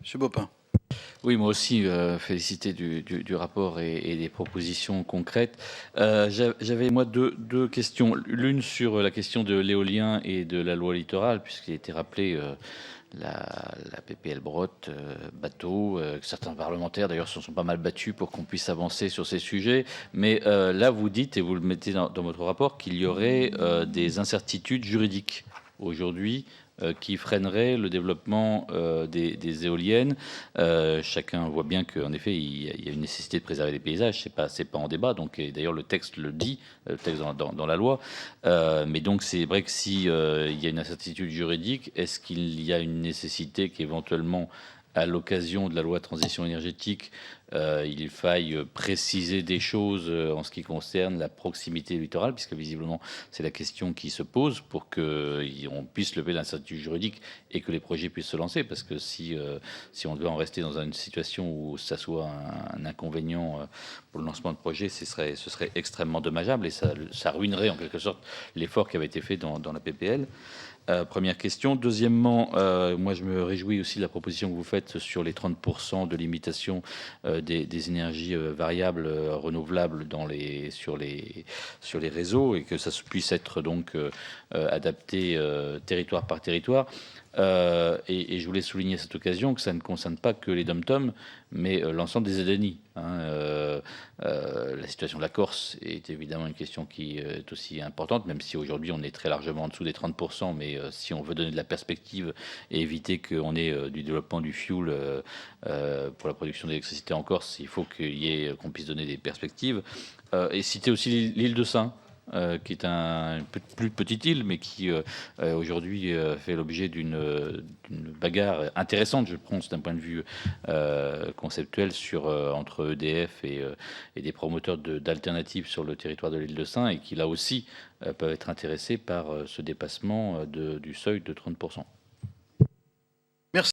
Monsieur Bopin. Oui, moi aussi, féliciter du rapport et des propositions concrètes. J'avais moi deux questions. L'une sur la question de l'éolien et de la loi littorale, puisqu'il a été rappelé la PPL Brottes, bateau, que certains parlementaires d'ailleurs se sont pas mal battus pour qu'on puisse avancer sur ces sujets. Mais là, vous dites, et vous le mettez dans votre rapport, qu'il y aurait des incertitudes juridiques aujourd'hui qui freinerait le développement des éoliennes. Chacun voit bien qu'en effet, il y a une nécessité de préserver les paysages. C'est pas en débat. Donc, et d'ailleurs, le texte le dit, le texte dans la loi. Mais donc, c'est vrai que si il y a une incertitude juridique, est-ce qu'il y a une nécessité qu'éventuellement, à l'occasion de la loi de transition énergétique, il faille préciser des choses en ce qui concerne la proximité littorale, puisque visiblement c'est la question qui se pose pour qu'on puisse lever l'incertitude juridique et que les projets puissent se lancer, parce que si on devait en rester dans une situation où ça soit un inconvénient pour le lancement de projet, ce serait extrêmement dommageable et ça ruinerait en quelque sorte l'effort qui avait été fait dans la PPL. Première question. Deuxièmement, moi je me réjouis aussi de la proposition que vous faites sur les 30% de limitation des énergies variables renouvelables sur les réseaux, et que ça puisse être donc adapté territoire par territoire. Et je voulais souligner à cette occasion que ça ne concerne pas que les DOM-TOM, mais l'ensemble des ZNI. La situation de la Corse est évidemment une question qui est aussi importante, même si aujourd'hui on est très largement en dessous des 30%, mais si on veut donner de la perspective et éviter qu'on ait du développement du fuel pour la production d'électricité en Corse, il faut qu'on puisse donner des perspectives. Et citer aussi l'île de Saint, qui est une plus petite île, mais qui aujourd'hui fait l'objet d'une bagarre intéressante, je pense, d'un point de vue conceptuel entre EDF et des promoteurs d'alternatives sur le territoire de l'île de Saint, et qui là aussi peuvent être intéressés par ce dépassement du seuil de 30%.